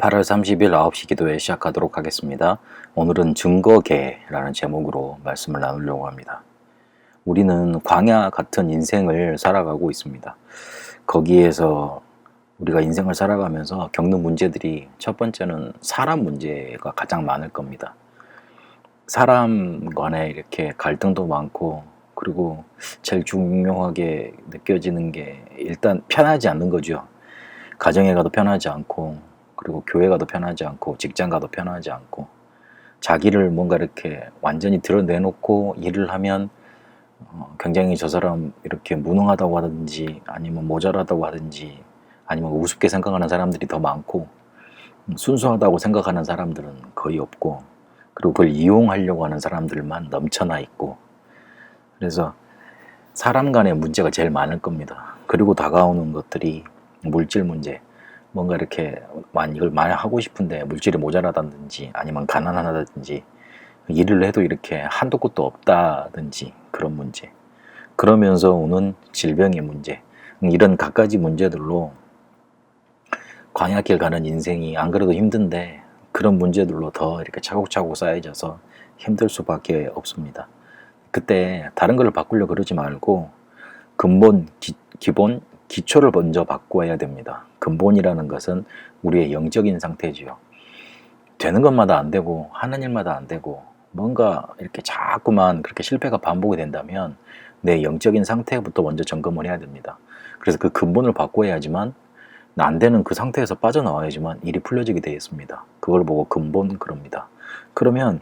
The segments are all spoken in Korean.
8월 30일 9시 기도회 시작하도록 하겠습니다. 오늘은 증거계라는 제목으로 말씀을 나누려고 합니다. 우리는 광야 같은 인생을 살아가고 있습니다. 거기에서 우리가 인생을 살아가면서 겪는 문제들이 첫 번째는 사람 문제가 가장 많을 겁니다. 사람 간에 이렇게 갈등도 많고, 그리고 제일 중요하게 느껴지는 게 일단 편하지 않는 거죠. 가정에 가도 편하지 않고, 그리고 교회 가도 편하지 않고, 직장 가도 편하지 않고, 자기를 뭔가 이렇게 완전히 드러내놓고 일을 하면 굉장히 저 사람 이렇게 무능하다고 하든지, 아니면 모자라다고 하든지, 아니면 우습게 생각하는 사람들이 더 많고, 순수하다고 생각하는 사람들은 거의 없고, 그리고 그걸 이용하려고 하는 사람들만 넘쳐나 있고, 그래서 사람 간의 문제가 제일 많을 겁니다. 그리고 다가오는 것들이 물질 문제, 뭔가 이렇게 이걸 많이 하고 싶은데 물질이 모자라다든지, 아니면 가난하다든지, 일을 해도 이렇게 한도 끝도 없다든지, 그런 문제, 그러면서 오는 질병의 문제, 이런 갖가지 문제들로 광야길 가는 인생이 안 그래도 힘든데 그런 문제들로 더 이렇게 차곡차곡 쌓여져서 힘들 수밖에 없습니다. 그때 다른 걸 바꾸려고 그러지 말고 근본, 기본, 기초를 먼저 바꿔야 됩니다. 근본이라는 것은 우리의 영적인 상태지요. 되는 것마다 안 되고 하는 일마다 안 되고 뭔가 이렇게 자꾸만 그렇게 실패가 반복이 된다면 내 영적인 상태부터 먼저 점검을 해야 됩니다. 그래서 그 근본을 바꿔야지만, 안 되는 그 상태에서 빠져나와야지만 일이 풀려지게 되어 있습니다. 그걸 보고 근본 그럽니다. 그러면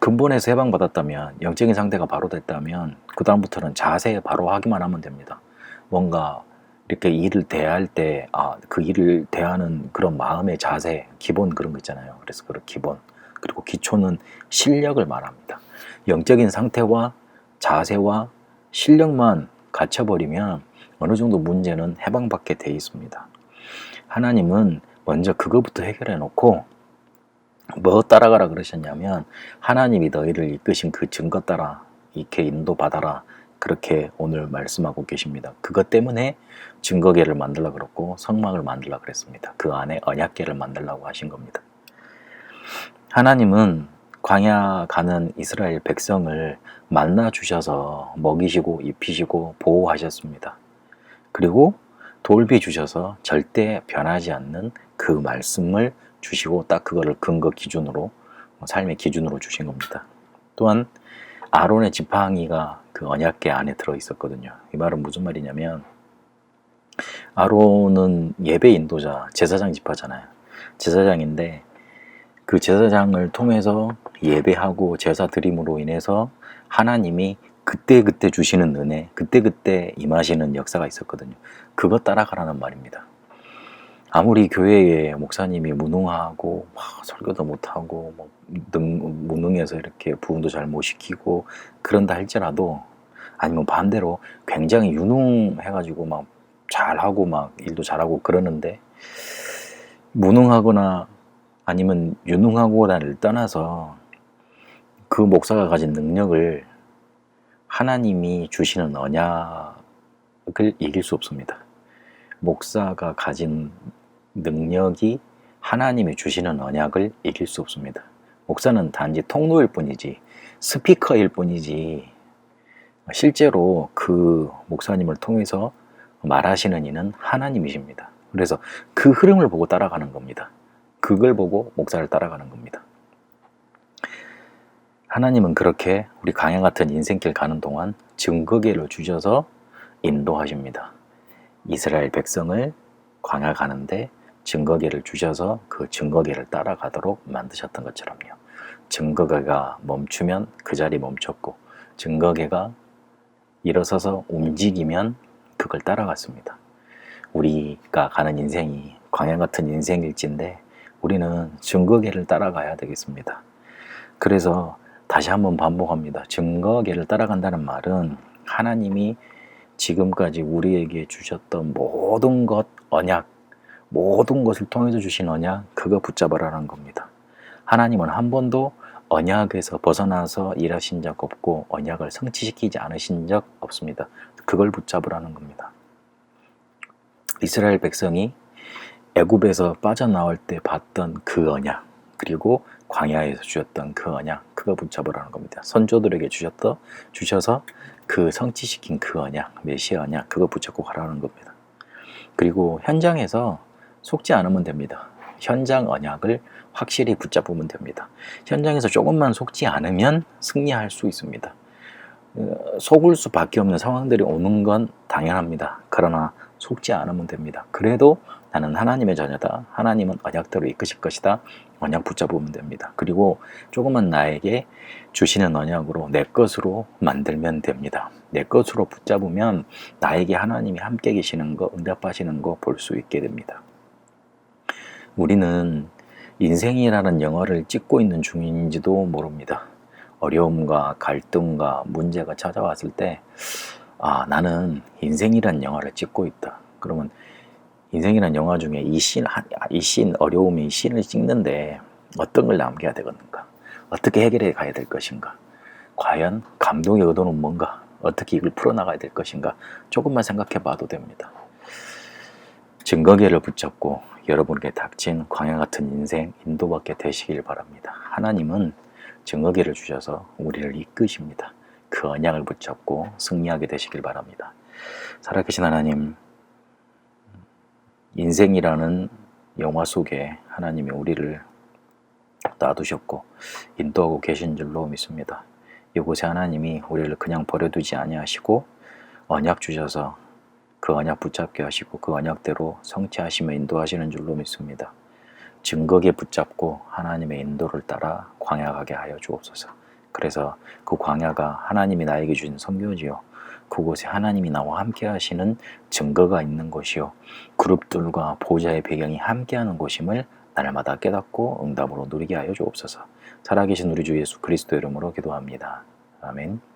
근본에서 해방받았다면, 영적인 상태가 바로 됐다면 그 다음부터는 자세 바로 하기만 하면 됩니다. 뭔가 이렇게 일을 대할 때 그 일을 대하는 그런 마음의 자세, 기본, 그런 거 있잖아요. 그래서 그런 기본, 그리고 기초는 실력을 말합니다. 영적인 상태와 자세와 실력만 갖춰버리면 어느 정도 문제는 해방받게 돼 있습니다. 하나님은 먼저 그거부터 해결해 놓고 뭐 따라가라 그러셨냐면, 하나님이 너희를 이끄신 그 증거 따라 이렇게 인도받아라, 그렇게 오늘 말씀하고 계십니다. 그것 때문에 증거계를 만들라 그랬고 성막을 만들라 그랬습니다. 그 안에 언약계를 만들라고 하신 겁니다. 하나님은 광야 가는 이스라엘 백성을 만나 주셔서 먹이시고 입히시고 보호하셨습니다. 그리고 돌비 주셔서 절대 변하지 않는 그 말씀을 주시고 딱 그거를 근거 기준으로, 삶의 기준으로 주신 겁니다. 또한 아론의 지팡이가 그 언약궤 안에 들어 있었거든요. 이 말은 무슨 말이냐면, 아론은 예배 인도자, 제사장 지파잖아요. 제사장인데 그 제사장을 통해서 예배하고 제사 드림으로 인해서 하나님이 그때그때 주시는 은혜, 그때그때 임하시는 역사가 있었거든요. 그거 따라가라는 말입니다. 아무리 교회에 목사님이 무능하고 설교도 못하고 무능해서 이렇게 부흥도 잘 못 시키고 그런다 할지라도, 아니면 반대로 굉장히 유능해가지고 막 잘하고 막 일도 잘하고 그러는데, 무능하거나 아니면 유능하고를 떠나서 그 목사가 가진 능력을, 하나님이 주시는 언약을 이길 수 없습니다. 목사가 가진 능력이 하나님이 주시는 언약을 이길 수 없습니다. 목사는 단지 통로일 뿐이지, 스피커일 뿐이지, 실제로 그 목사님을 통해서 말하시는 이는 하나님이십니다. 그래서 그 흐름을 보고 따라가는 겁니다. 그걸 보고 목사를 따라가는 겁니다. 하나님은 그렇게 우리 광야 같은 인생길 가는 동안 증거계를 주셔서 인도하십니다. 이스라엘 백성을 광야 가는데 증거계를 주셔서 그 증거계를 따라가도록 만드셨던 것처럼요. 증거계가 멈추면 그 자리 멈췄고, 증거계가 일어서서 움직이면 그걸 따라갔습니다. 우리가 가는 인생이 광야 같은 인생일진데 우리는 증거계를 따라가야 되겠습니다. 그래서 다시 한번 반복합니다. 증거계를 따라간다는 말은 하나님이 지금까지 우리에게 주셨던 모든 것, 언약, 모든 것을 통해서 주신 언약, 그거 붙잡으라는 겁니다. 하나님은 한 번도 언약에서 벗어나서 일하신 적 없고 언약을 성취시키지 않으신 적 없습니다. 그걸 붙잡으라는 겁니다. 이스라엘 백성이 애굽에서 빠져나올 때 봤던 그 언약, 그리고 광야에서 주셨던 그 언약, 그거 붙잡으라는 겁니다. 선조들에게 주셔서 그 성취시킨 그 언약, 메시아 언약, 그거 붙잡고 가라는 겁니다. 그리고 현장에서 속지 않으면 됩니다. 현장 언약을 확실히 붙잡으면 됩니다. 현장에서 조금만 속지 않으면 승리할 수 있습니다. 속을 수밖에 없는 상황들이 오는 건 당연합니다. 그러나 속지 않으면 됩니다. 그래도 나는 하나님의 자녀다. 하나님은 언약대로 이끄실 것이다. 언약 붙잡으면 됩니다. 그리고 조금만 나에게 주시는 언약으로 내 것으로 만들면 됩니다. 내 것으로 붙잡으면 나에게 하나님이 함께 계시는 거, 응답하시는 거 볼 수 있게 됩니다. 우리는 인생이라는 영화를 찍고 있는 중인지도 모릅니다. 어려움과 갈등과 문제가 찾아왔을 때, 나는 인생이란 영화를 찍고 있다. 그러면 인생이란 영화 중에 이 씬, 어려움이 이 씬을 찍는데 어떤 걸 남겨야 되겠는가? 어떻게 해결해 가야 될 것인가? 과연 감동의 의도는 뭔가? 어떻게 이걸 풀어나가야 될 것인가? 조금만 생각해 봐도 됩니다. 증거계를 붙잡고 여러분에게 닥친 광야 같은 인생 인도받게 되시길 바랍니다. 하나님은 증거계를 주셔서 우리를 이끄십니다. 그 언약을 붙잡고 승리하게 되시길 바랍니다. 살아계신 하나님, 인생이라는 영화 속에 하나님이 우리를 놔두셨고 인도하고 계신 줄로 믿습니다. 이곳에 하나님이 우리를 그냥 버려두지 아니하시고 언약 주셔서 그 언약 붙잡게 하시고 그 언약대로 성취하시며 인도하시는 줄로 믿습니다. 증거계 붙잡고 하나님의 인도를 따라 광야 가게 하여 주옵소서. 그래서 그 광야가 하나님이 나에게 주신 선교지요, 그곳에 하나님이 나와 함께 하시는 증거가 있는 곳이요, 그룹들과 보좌의 배경이 함께하는 곳임을 날마다 깨닫고 응답으로 누리게 하여 주옵소서. 살아계신 우리 주 예수 그리스도 이름으로 기도합니다. 아멘.